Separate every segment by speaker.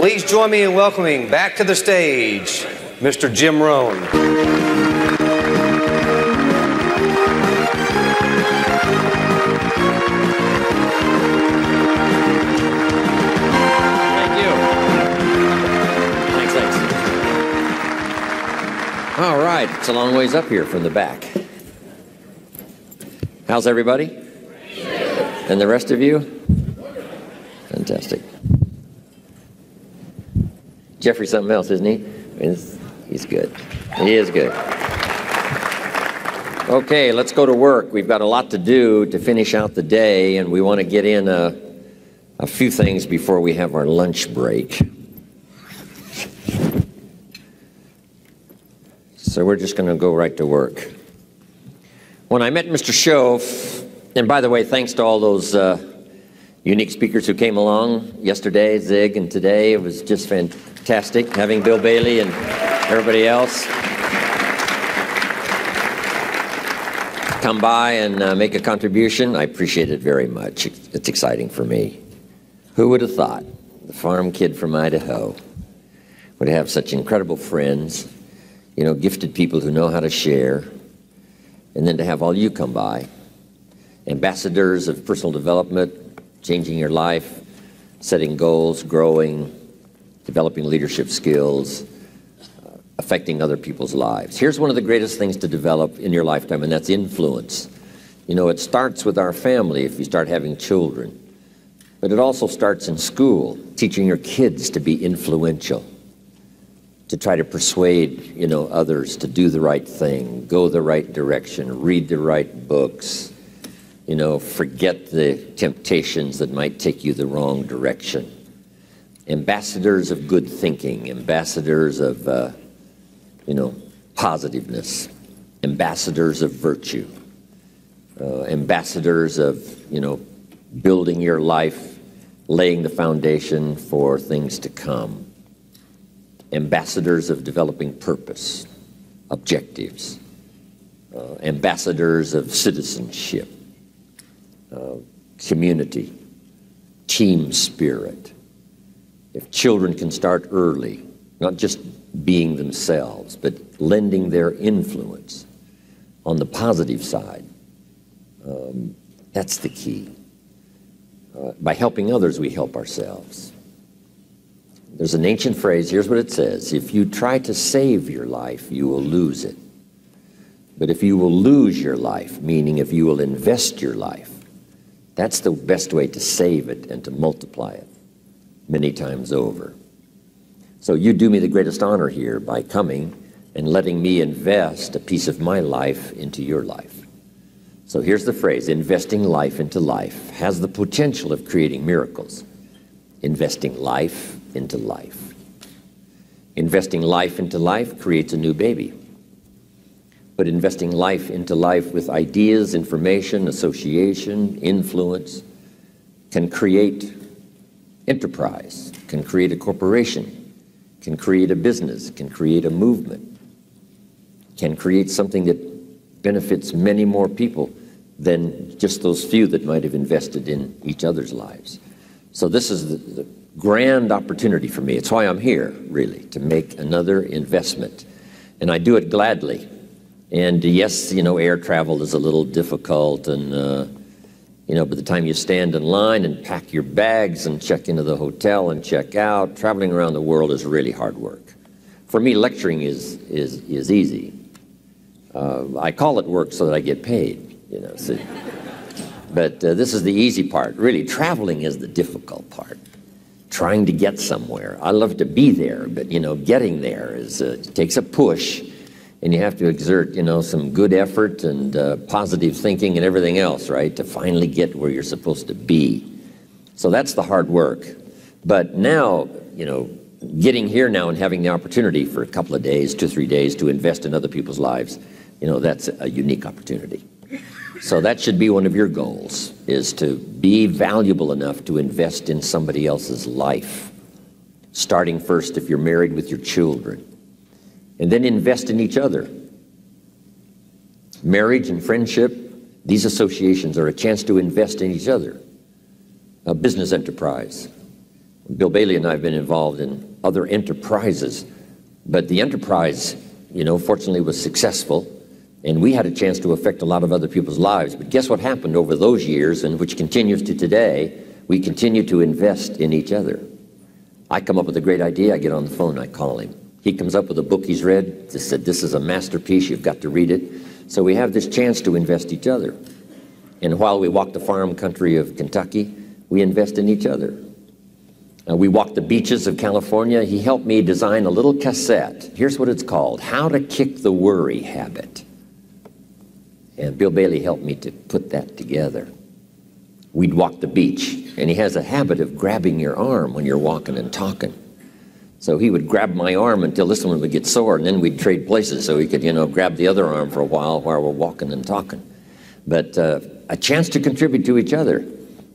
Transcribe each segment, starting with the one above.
Speaker 1: Please join me in welcoming back to the stage, Mr. Jim Rohn.
Speaker 2: All right, it's a long ways up here from the back. How's everybody? And the rest of you? Fantastic. Jeffrey's something else, isn't he? He's good. He is good. Okay, let's go to work. We've got a lot to do to finish out the day, and we want to get in a few things before we have our lunch break. So we're just going to go right to work. When I met Mr. Shove, and by the way, thanks to all those unique speakers who came along yesterday, Zig, and today, it was just fantastic having Bill Bailey and everybody else come by and make a contribution. I appreciate it very much. It's exciting for me. Who would have thought the farm kid from Idaho would have such incredible friends, you know, gifted people who know how to share, and then to have all you come by, ambassadors of personal development, changing your life, setting goals, growing, developing leadership skills, affecting other people's lives. Here's one of the greatest things to develop in your lifetime, and that's influence. You know, it starts with our family if you start having children, but it also starts in school, teaching your kids to be influential, to try to persuade, you know, others to do the right thing, go the right direction, read the right books, you know, forget the temptations that might take you the wrong direction. Ambassadors of good thinking, ambassadors of, you know, positiveness, ambassadors of virtue, ambassadors of, you know, building your life, laying the foundation for things to come. Ambassadors of developing purpose, objectives, ambassadors of citizenship, community, team spirit. If children can start early, not just being themselves, but lending their influence on the positive side, that's the key. By helping others, we help ourselves. There's an ancient phrase, here's what it says: if you try to save your life, you will lose it. But if you will lose your life, meaning if you will invest your life, that's the best way to save it and to multiply it many times over. So you do me the greatest honor here by coming and letting me invest a piece of my life into your life. So here's the phrase: investing life into life has the potential of creating miracles. Investing life into life. Investing life into life creates a new baby. But investing life into life with ideas, information, association, influence can create enterprise, can create a corporation, can create a business, can create a movement, can create something that benefits many more people than just those few that might have invested in each other's lives. So this is the grand opportunity for me. It's why I'm here, really, to make another investment. And I do it gladly. And yes, you know, air travel is a little difficult, and you know, by the time you stand in line and pack your bags and check into the hotel and check out, traveling around the world is really hard work. For me, lecturing is easy. I call it work so that I get paid, you know. So, but this is the easy part. Really, traveling is the difficult part. Trying to get somewhere. I love to be there, but you know, getting there it takes a push. And you have to exert, you know, some good effort and positive thinking and everything else, right, to finally get where you're supposed to be. So that's the hard work. But now, you know, getting here now and having the opportunity for a couple of days, 2 or 3 days, to invest in other people's lives, you know, that's a unique opportunity. So that should be one of your goals, is to be valuable enough to invest in somebody else's life. Starting first if you're married with your children. And then invest in each other. Marriage and friendship, these associations are a chance to invest in each other. A business enterprise, Bill Bailey and I have been involved in other enterprises, but the enterprise, fortunately was successful, and we had a chance to affect a lot of other people's lives. But guess what happened over those years, and which continues to today? We continue to invest in each other. I come up with a great idea, I get on the phone, I call him. He comes up with a book he's read, just said, this is a masterpiece, you've got to read it. So we have this chance to invest each other. And while we walk the farm country of Kentucky, we invest in each other. We walk the beaches of California. He helped me design a little cassette. Here's what it's called, How to Kick the Worry Habit. And Bill Bailey helped me to put that together. We'd walk the beach, and he has a habit of grabbing your arm when you're walking and talking. So he would grab my arm until this one would get sore, and then we'd trade places so he could, grab the other arm for a while we're walking and talking. But a chance to contribute to each other.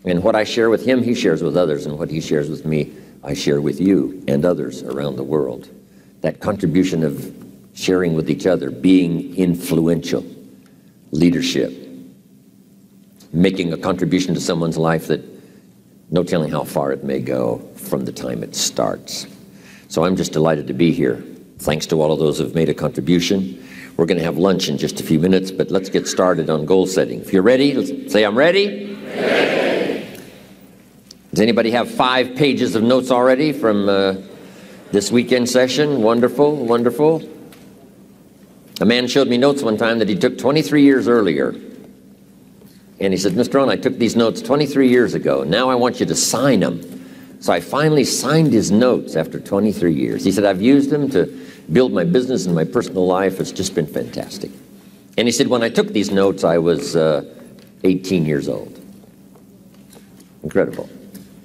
Speaker 2: And what I share with him, he shares with others, and what he shares with me, I share with you and others around the world. That contribution of sharing with each other, being influential, leadership, making a contribution to someone's life that no telling how far it may go from the time it starts. So I'm just delighted to be here. Thanks to all of those who've made a contribution. We're going to have lunch in just a few minutes, but let's get started on goal setting. If you're ready, let's say I'm ready. Ready. Does anybody have 5 pages of notes already from this weekend session? Wonderful, wonderful. A man showed me notes one time that he took 23 years earlier. And he said, Mr. Ron, I took these notes 23 years ago. Now I want you to sign them. So I finally signed his notes after 23 years. He said, I've used them to build my business and my personal life. It's just been fantastic. And he said, when I took these notes, I was 18 years old. Incredible.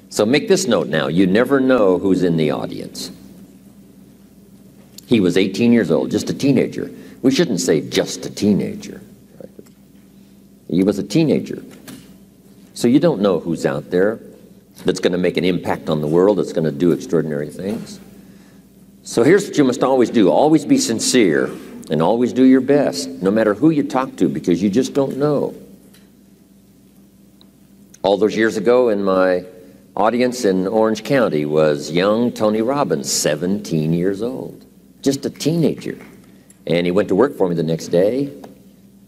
Speaker 2: So make this note now. You never know who's in the audience. He was 18 years old, just a teenager. We shouldn't say just a teenager. Right? He was a teenager. So you don't know who's out there that's going to make an impact on the world, that's going to do extraordinary things. So here's what you must always do. Always be sincere and always do your best, no matter who you talk to, because you just don't know. All those years ago, in my audience in Orange County was young Tony Robbins, 17 years old, just a teenager. And he went to work for me the next day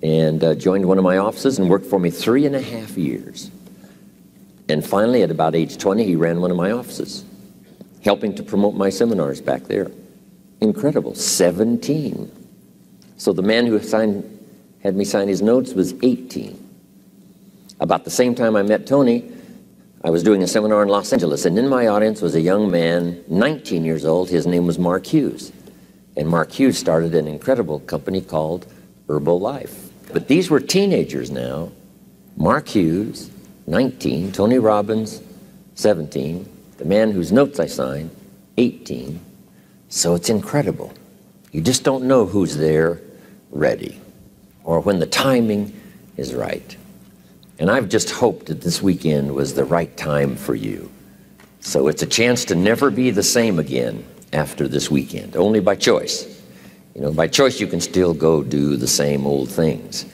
Speaker 2: and joined one of my offices and worked for me 3.5 years. And finally, at about age 20, he ran one of my offices, helping to promote my seminars back there. Incredible, 17. So the man who had me sign his notes was 18. About the same time I met Tony, I was doing a seminar in Los Angeles, and in my audience was a young man, 19 years old. His name was Mark Hughes. And Mark Hughes started an incredible company called Herbalife. But these were teenagers now. Mark Hughes, 19, Tony Robbins, 17, the man whose notes I signed, 18. So it's incredible. You just don't know who's there ready or when the timing is right. And I've just hoped that this weekend was the right time for you. So it's a chance to never be the same again after this weekend, only by choice. By choice you can still go do the same old things.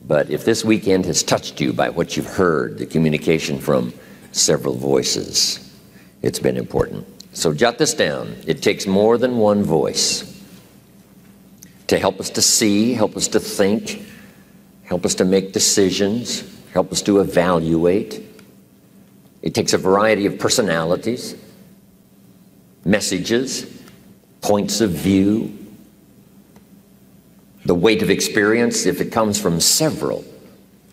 Speaker 2: But if this weekend has touched you by what you've heard, the communication from several voices, it's been important. So jot this down. It takes more than one voice to help us to see, help us to think, help us to make decisions, help us to evaluate. It takes a variety of personalities, messages, points of view, the weight of experience. If it comes from several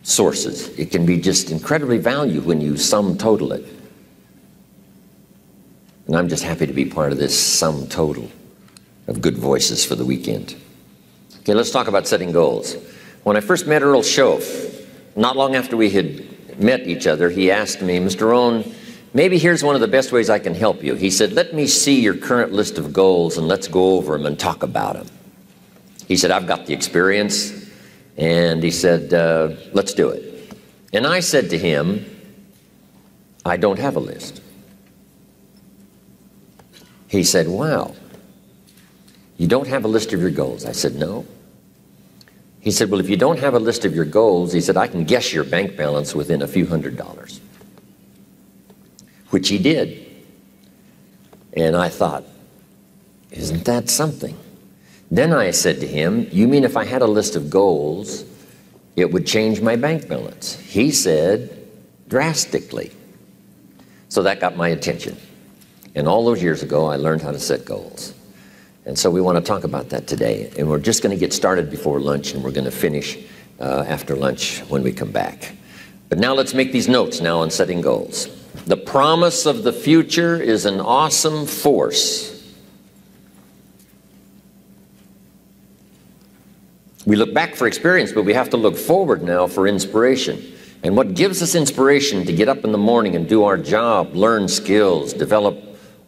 Speaker 2: sources, it can be just incredibly valuable when you sum total it. And I'm just happy to be part of this sum total of good voices for the weekend. Okay, let's talk about setting goals. When I first met Earl Schoaf, not long after we had met each other, he asked me, Mr. Rohn, maybe here's one of the best ways I can help you. He said, let me see your current list of goals and let's go over them and talk about them. He said, I've got the experience. And he said, let's do it. And I said to him, I don't have a list. He said, wow, you don't have a list of your goals? I said, no. He said, well, if you don't have a list of your goals, he said, I can guess your bank balance within a few $100s, which he did. And I thought, isn't that something? Then I said to him, you mean if I had a list of goals, it would change my bank balance? He said, drastically. So that got my attention. And all those years ago, I learned how to set goals. And so we want to talk about that today. And we're just going to get started before lunch, and we're going to finish after lunch when we come back. But now let's make these notes now on setting goals. The promise of the future is an awesome force. We look back for experience, but we have to look forward now for inspiration. And what gives us inspiration to get up in the morning and do our job, learn skills, develop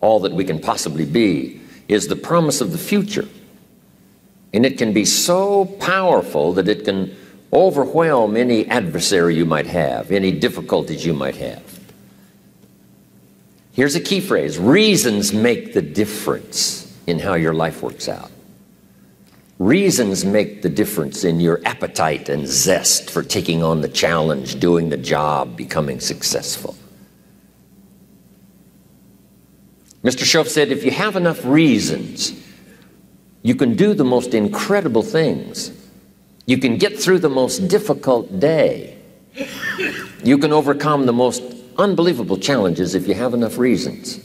Speaker 2: all that we can possibly be, is the promise of the future. And it can be so powerful that it can overwhelm any adversary you might have, any difficulties you might have. Here's a key phrase: reasons make the difference in how your life works out. Reasons make the difference in your appetite and zest for taking on the challenge, doing the job, becoming successful. Mr. Schoaf said, if you have enough reasons, you can do the most incredible things. You can get through the most difficult day. You can overcome the most unbelievable challenges if you have enough reasons.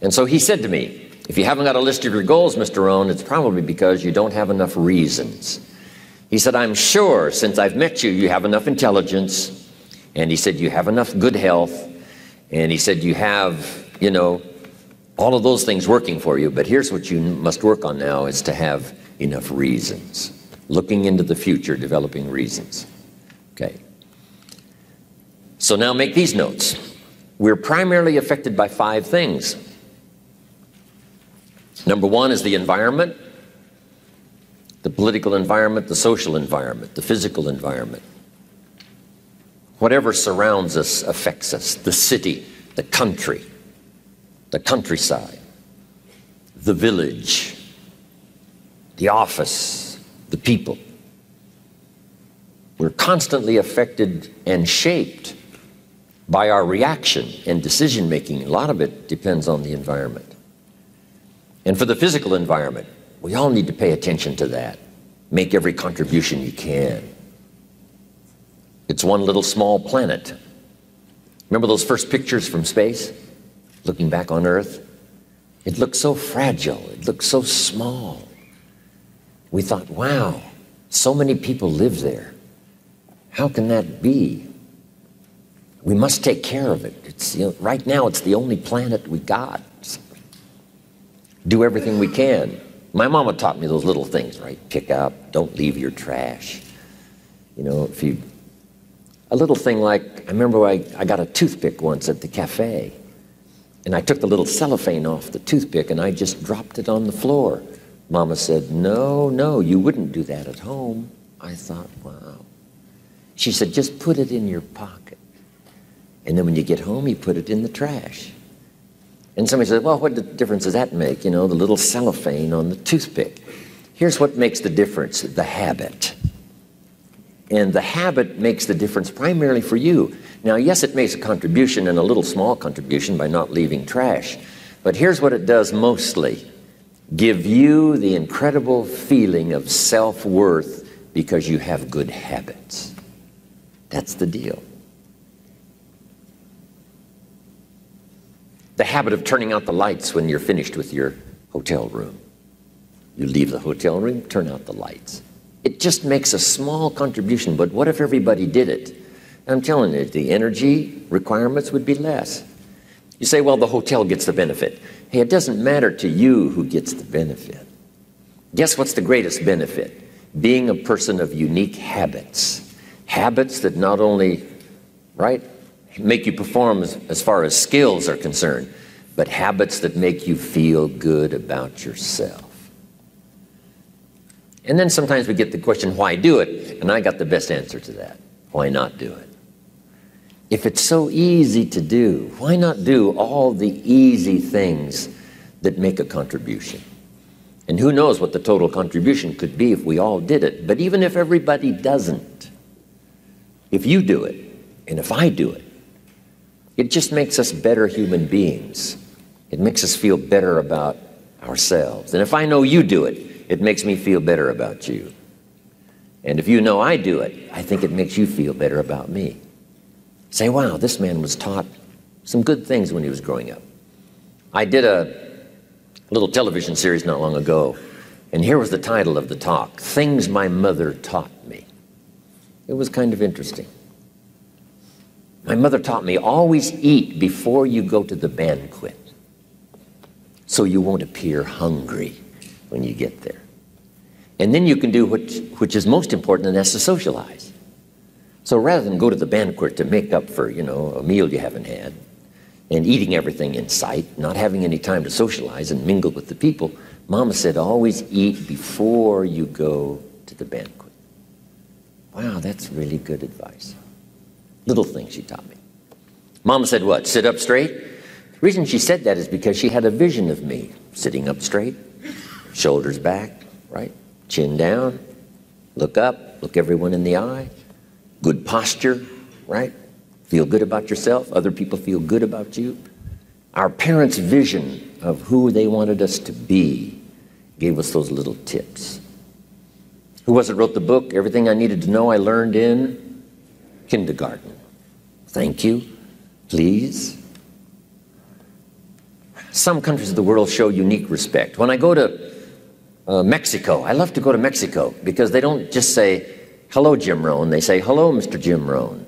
Speaker 2: And so he said to me, if you haven't got a list of your goals, Mr. Rohn, it's probably because you don't have enough reasons. He said, I'm sure since I've met you, you have enough intelligence. And he said, you have enough good health. And he said, you have, you know, all of those things working for you. But here's what you must work on now is to have enough reasons. Looking into the future, developing reasons. Okay. So now make these notes. We're primarily affected by 5 things. Number 1 is the environment, the political environment, the social environment, the physical environment. Whatever surrounds us affects us. The city, the country, the countryside, the village, the office, the people. We're constantly affected and shaped by our reaction and decision making. A lot of it depends on the environment. And for the physical environment, we all need to pay attention to that. Make every contribution you can. It's one little small planet. Remember those first pictures from space, looking back on Earth? It looked so fragile. It looked so small. We thought, wow, so many people live there. How can that be? We must take care of it. It's, you know, right now, it's the only planet we got. Do everything we can. My mama taught me those little things, right? Pick up, don't leave your trash. You know, a little thing like, I remember I got a toothpick once at the cafe, and I took the little cellophane off the toothpick and I just dropped it on the floor. Mama said, no, you wouldn't do that at home. I thought, wow. She said, just put it in your pocket. And then when you get home, you put it in the trash. And somebody said, well, what difference does that make? You know, the little cellophane on the toothpick. Here's what makes the difference, the habit. And the habit makes the difference primarily for you. Now, yes, it makes a contribution, and a little small contribution by not leaving trash. But here's what it does mostly. Give you the incredible feeling of self-worth because you have good habits. That's the deal. The habit of turning out the lights when you're finished with your hotel room. You leave the hotel room, turn out the lights. It just makes a small contribution, but what if everybody did it? I'm telling you, the energy requirements would be less. You say, well, the hotel gets the benefit. Hey, it doesn't matter to you who gets the benefit. Guess what's the greatest benefit? Being a person of unique habits. Habits that not only, right, make you perform as far as skills are concerned, but habits that make you feel good about yourself. And then sometimes we get the question, why do it? And I got the best answer to that. Why not do it? If it's so easy to do, why not do all the easy things that make a contribution? And who knows what the total contribution could be if we all did it. But even if everybody doesn't, if you do it, and if I do it, it just makes us better human beings. It makes us feel better about ourselves. And if I know you do it, it makes me feel better about you. And if you know I do it, I think it makes you feel better about me. Say, wow, this man was taught some good things when he was growing up. I did a little television series not long ago, and here was the title of the talk, Things My Mother Taught Me. It was kind of interesting. My mother taught me, always eat before you go to the banquet, so you won't appear hungry when you get there. And then you can do which is most important, and that's to socialize. So rather than go to the banquet to make up for, a meal you haven't had, and eating everything in sight, not having any time to socialize and mingle with the people, Mama said, always eat before you go to the banquet. Wow, that's really good advice. Little things she taught me. Mama said what? Sit up straight? The reason she said that is because she had a vision of me sitting up straight, shoulders back, right? Chin down, look up, look everyone in the eye, good posture, right? Feel good about yourself, other people feel good about you. Our parents' vision of who they wanted us to be gave us those little tips. Who was it wrote the book, Everything I Needed to Know I Learned in Kindergarten? Thank you, please. Some countries of the world show unique respect. When I go to Mexico, I love to go to Mexico because they don't just say, hello, Jim Rohn. They say, hello, Mr. Jim Rohn.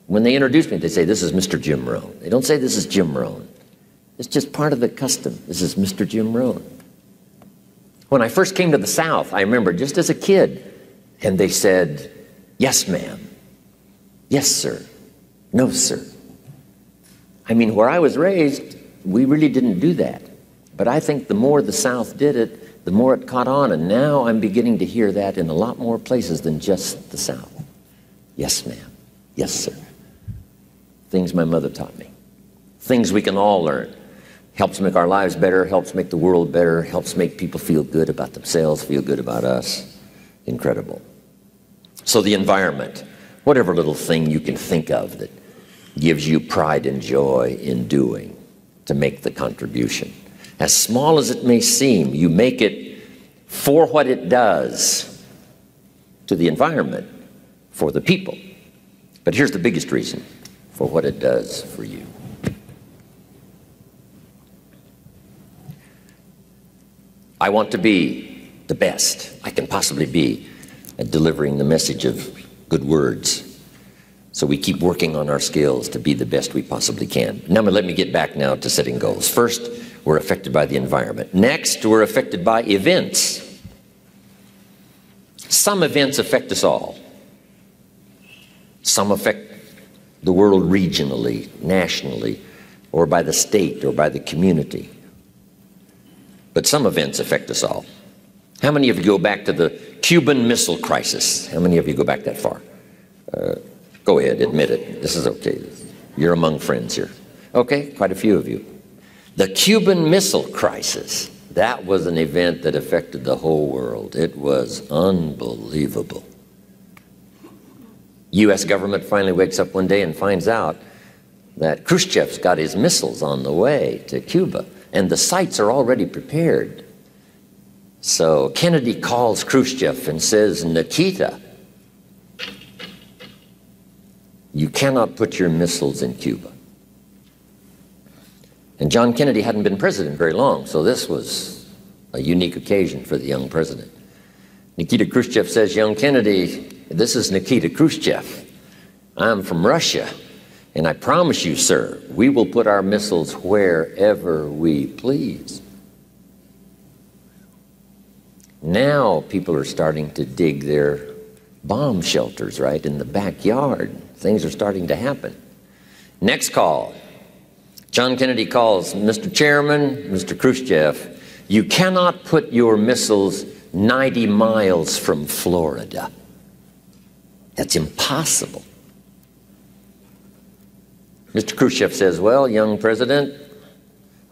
Speaker 2: When they introduce me, they say, this is Mr. Jim Rohn. They don't say, this is Jim Rohn. It's just part of the custom. This is Mr. Jim Rohn. When I first came to the South, I remember just as a kid, and they said, yes, ma'am. Yes, sir. No, sir. I mean, where I was raised, we really didn't do that. But I think the more the South did it, the more it caught on, and now I'm beginning to hear that in a lot more places than just the South. Yes, ma'am. Yes, sir. Things my mother taught me. Things we can all learn. Helps make our lives better, helps make the world better, helps make people feel good about themselves, feel good about us. Incredible. So the environment, whatever little thing you can think of that gives you pride and joy in doing to make the contribution. As small as it may seem, you make it for what it does to the environment, for the people. But here's the biggest reason, for what it does for you. I want to be the best I can possibly be at delivering the message of good words. So we keep working on our skills to be the best we possibly can. Now let me get back now to setting goals. First, we're affected by the environment. Next, we're affected by events. Some events affect us all. Some affect the world regionally, nationally, or by the state or by the community. But some events affect us all. How many of you go back to the Cuban Missile Crisis? How many of you go back that far? Go ahead, admit it. This is okay. You're among friends here. Okay, quite a few of you. The Cuban Missile Crisis, that was an event that affected the whole world. It was unbelievable. U.S. government finally wakes up one day and finds out that Khrushchev's got his missiles on the way to Cuba, and the sites are already prepared. So Kennedy calls Khrushchev and says, Nikita, you cannot put your missiles in Cuba. And John Kennedy hadn't been president very long, so this was a unique occasion for the young president. Nikita Khrushchev says, young Kennedy, this is Nikita Khrushchev. I'm from Russia, and I promise you, sir, we will put our missiles wherever we please. Now people are starting to dig their bomb shelters, right, in the backyard. Things are starting to happen. Next call. John Kennedy calls, Mr. Chairman, Mr. Khrushchev, you cannot put your missiles 90 miles from Florida. That's impossible. Mr. Khrushchev says, well, young president,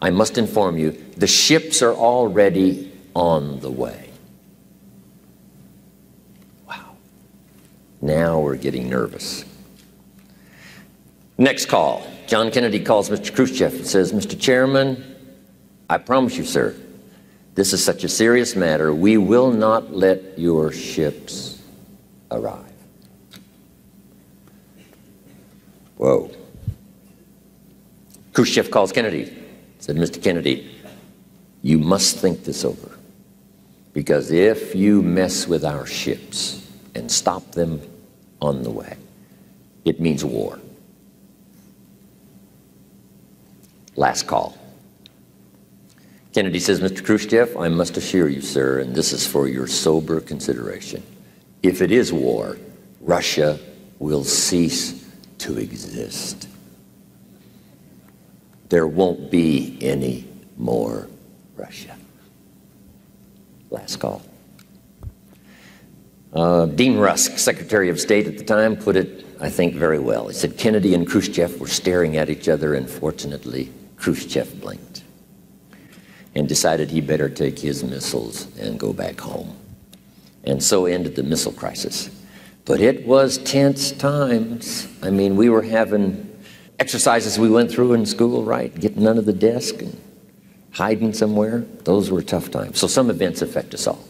Speaker 2: I must inform you, the ships are already on the way. Wow. Now we're getting nervous. Next call. John Kennedy calls Mr. Khrushchev and says, Mr. Chairman, I promise you, sir, this is such a serious matter, we will not let your ships arrive. Whoa. Khrushchev calls Kennedy, said, Mr. Kennedy, you must think this over, because if you mess with our ships and stop them on the way, it means war. Last call. Kennedy says, Mr. Khrushchev, I must assure you, sir, and this is for your sober consideration, if it is war, Russia will cease to exist. There won't be any more Russia. Last call. Dean Rusk, Secretary of State at the time, put it, I think, very well. He said, Kennedy and Khrushchev were staring at each other, and fortunately, Khrushchev blinked and decided he better take his missiles and go back home. And so ended the missile crisis. But it was tense times. I mean, we were having exercises we went through in school, right? Getting under the desk and hiding somewhere. Those were tough times. So some events affect us all.